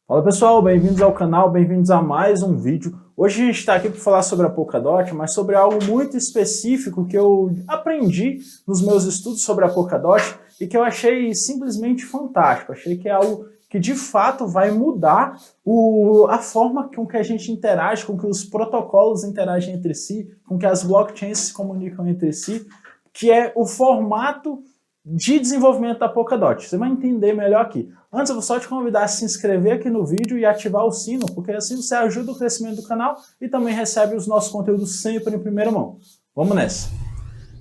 Fala pessoal, bem-vindos ao canal, bem-vindos a mais um vídeo. Hoje a gente está aqui para falar sobre a Polkadot, mas sobre algo muito específico que eu aprendi nos meus estudos sobre a Polkadot e que eu achei simplesmente fantástico. Achei que é algo que de fato vai mudar a forma com que a gente interage, com que os protocolos interagem entre si, com que as blockchains se comunicam entre si, que é o formato de desenvolvimento da Polkadot. Você vai entender melhor aqui. Antes eu vou só te convidar a se inscrever aqui no vídeo e ativar o sino, porque assim você ajuda o crescimento do canal e também recebe os nossos conteúdos sempre em primeira mão. Vamos nessa!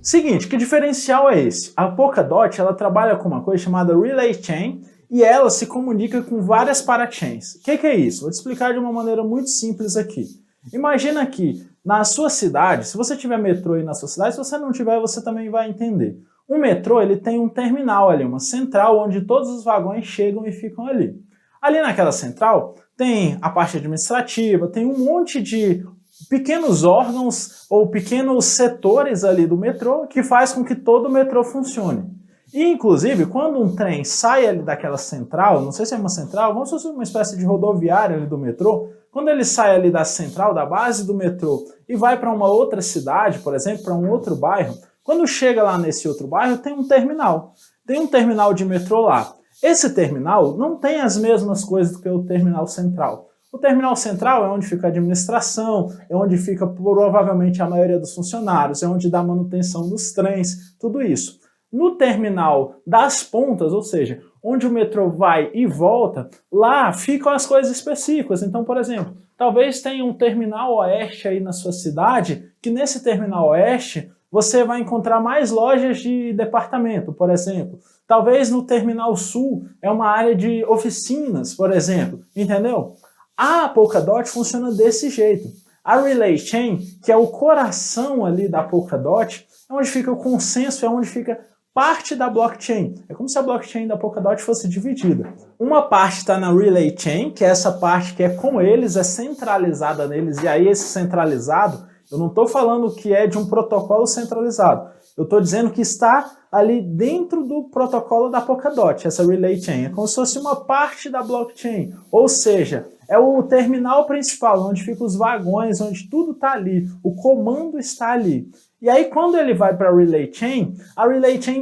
Seguinte, que diferencial é esse? A Polkadot, ela trabalha com uma coisa chamada Relay Chain e ela se comunica com várias parachains. O que é isso? Vou te explicar de uma maneira muito simples aqui. Imagina que na sua cidade, se você tiver metrô aí na sua cidade, se você não tiver, você também vai entender. O metrô ele tem um terminal ali, uma central onde todos os vagões chegam e ficam ali. Ali naquela central tem a parte administrativa, tem um monte de pequenos órgãos ou pequenos setores ali do metrô que faz com que todo o metrô funcione. E inclusive quando um trem sai ali daquela central, não sei se é uma central, vamos supor uma espécie de rodoviária ali do metrô, quando ele sai ali da central, da base do metrô e vai para uma outra cidade, por exemplo, para um outro bairro, quando chega lá nesse outro bairro, tem um terminal. Tem um terminal de metrô lá. Esse terminal não tem as mesmas coisas do que o terminal central. O terminal central é onde fica a administração, é onde fica provavelmente a maioria dos funcionários, é onde dá manutenção dos trens, tudo isso. No terminal das pontas, ou seja, onde o metrô vai e volta, lá ficam as coisas específicas. Então, por exemplo, talvez tenha um terminal oeste aí na sua cidade, que nesse terminal oeste você vai encontrar mais lojas de departamento, por exemplo. Talvez no Terminal Sul é uma área de oficinas, por exemplo, entendeu? A Polkadot funciona desse jeito. A Relay Chain, que é o coração ali da Polkadot, é onde fica o consenso, é onde fica parte da blockchain. É como se a blockchain da Polkadot fosse dividida. Uma parte está na Relay Chain, que é essa parte que é com eles, é centralizada neles, e aí esse centralizado, eu não estou falando que é de um protocolo centralizado. Eu estou dizendo que está ali dentro do protocolo da Polkadot, essa Relay Chain. É como se fosse uma parte da blockchain. Ou seja, é o terminal principal, onde ficam os vagões, onde tudo está ali. O comando está ali. E aí, quando ele vai para a Relay Chain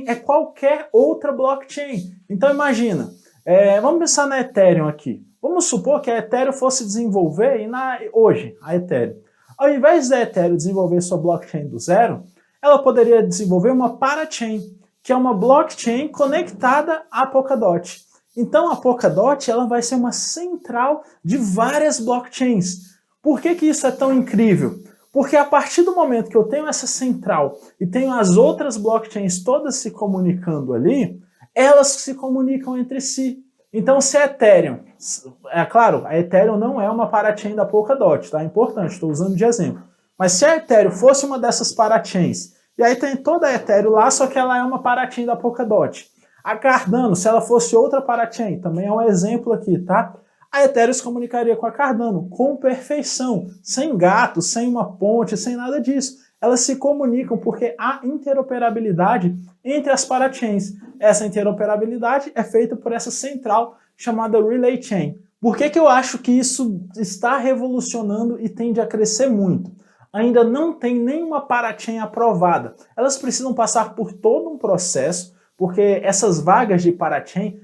é qualquer outra blockchain. Então, imagina, vamos pensar na Ethereum aqui. Vamos supor que a Ethereum fosse desenvolver, hoje, a Ethereum. Ao invés da Ethereum desenvolver sua blockchain do zero, ela poderia desenvolver uma parachain, que é uma blockchain conectada à Polkadot. Então a Polkadot ela vai ser uma central de várias blockchains. Por que isso é tão incrível? Porque a partir do momento que eu tenho essa central e tenho as outras blockchains todas se comunicando ali, elas se comunicam entre si. Então, se a Ethereum, é claro, a Ethereum não é uma parachain da Polkadot, tá? É importante, estou usando de exemplo. Mas se a Ethereum fosse uma dessas parachains, e aí tem toda a Ethereum lá, só que ela é uma parachain da Polkadot. A Cardano, se ela fosse outra parachain, também é um exemplo aqui, tá? A Ethereum se comunicaria com a Cardano com perfeição, sem gato, sem uma ponte, sem nada disso. Elas se comunicam porque há interoperabilidade entre as parachains. Essa interoperabilidade é feita por essa central chamada Relay Chain. Por que eu acho que isso está revolucionando e tende a crescer muito? Ainda não tem nenhuma parachain aprovada. Elas precisam passar por todo um processo, porque essas vagas de parachain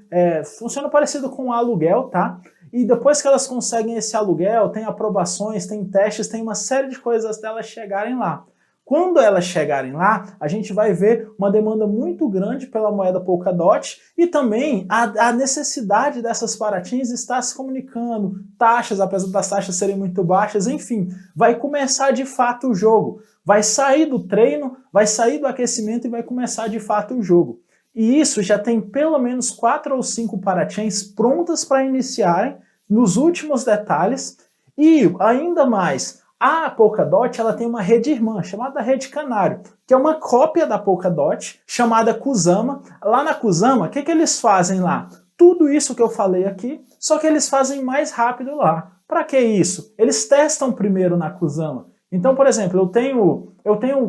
funcionam parecido com um aluguel, tá? E depois que elas conseguem esse aluguel, tem aprovações, tem testes, tem uma série de coisas delas chegarem lá. Quando elas chegarem lá, a gente vai ver uma demanda muito grande pela moeda Polkadot e também a necessidade dessas parachains estar se comunicando, taxas, apesar das taxas serem muito baixas, enfim, vai começar de fato o jogo. Vai sair do treino, vai sair do aquecimento e vai começar de fato o jogo. E isso já tem pelo menos 4 ou 5 parachains prontas para iniciarem nos últimos detalhes e ainda mais. A Polkadot ela tem uma rede irmã, chamada Rede Canário, que é uma cópia da Polkadot, chamada Kusama. Lá na Kusama, o que eles fazem lá? Tudo isso que eu falei aqui, só que eles fazem mais rápido lá. Para que isso? Eles testam primeiro na Kusama. Então, por exemplo,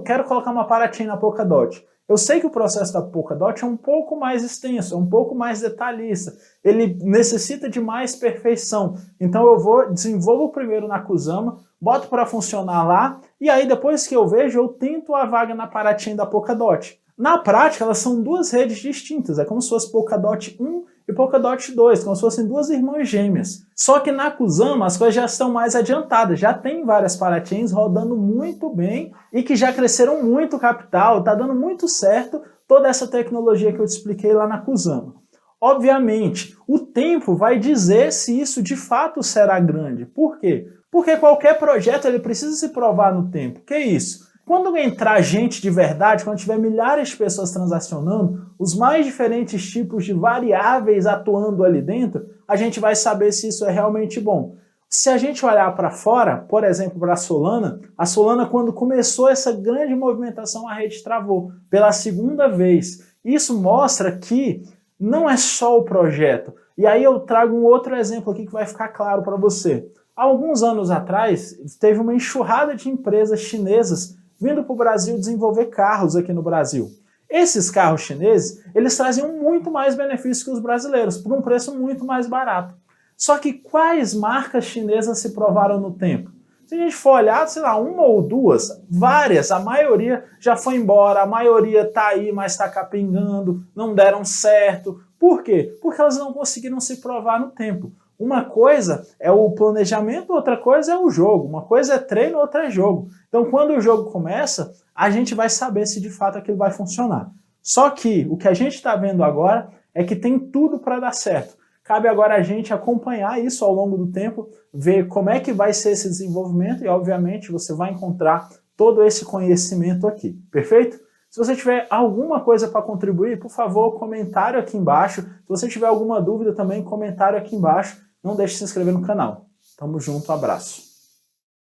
quero colocar uma parachain na Polkadot. Eu sei que o processo da Polkadot é um pouco mais extenso, é um pouco mais detalhista, ele necessita de mais perfeição. Então eu desenvolvo primeiro na Kusama, boto para funcionar lá, e aí depois que eu vejo, eu tento a vaga na Parachain da Polkadot. Na prática, elas são duas redes distintas, é como se fosse Polkadot 1 e Polkadot 2, como se fossem duas irmãs gêmeas. Só que na Kusama as coisas já estão mais adiantadas, já tem várias parachains rodando muito bem e que já cresceram muito o capital, tá dando muito certo toda essa tecnologia que eu te expliquei lá na Kusama. Obviamente, o tempo vai dizer se isso de fato será grande. Por quê? Porque qualquer projeto ele precisa se provar no tempo. Que isso? Quando entrar gente de verdade, quando tiver milhares de pessoas transacionando, os mais diferentes tipos de variáveis atuando ali dentro, a gente vai saber se isso é realmente bom. Se a gente olhar para fora, por exemplo, para a Solana quando começou essa grande movimentação, a rede travou pela segunda vez. Isso mostra que não é só o projeto. E aí eu trago um outro exemplo aqui que vai ficar claro para você. Há alguns anos atrás, teve uma enxurrada de empresas chinesas vindo para o Brasil desenvolver carros aqui no Brasil. Esses carros chineses, eles traziam muito mais benefícios que os brasileiros, por um preço muito mais barato. Só que quais marcas chinesas se provaram no tempo? Se a gente for olhar, sei lá, uma ou duas, várias, a maioria já foi embora, a maioria está aí, mas está capengando, não deram certo. Por quê? Porque elas não conseguiram se provar no tempo. Uma coisa é o planejamento, outra coisa é o jogo. Uma coisa é treino, outra é jogo. Então, quando o jogo começa, a gente vai saber se de fato aquilo vai funcionar. Só que o que a gente está vendo agora é que tem tudo para dar certo. Cabe agora a gente acompanhar isso ao longo do tempo, ver como é que vai ser esse desenvolvimento e, obviamente, você vai encontrar todo esse conhecimento aqui. Perfeito? Se você tiver alguma coisa para contribuir, por favor, comentário aqui embaixo. Se você tiver alguma dúvida também, comentário aqui embaixo. Não deixe de se inscrever no canal. Tamo junto, abraço.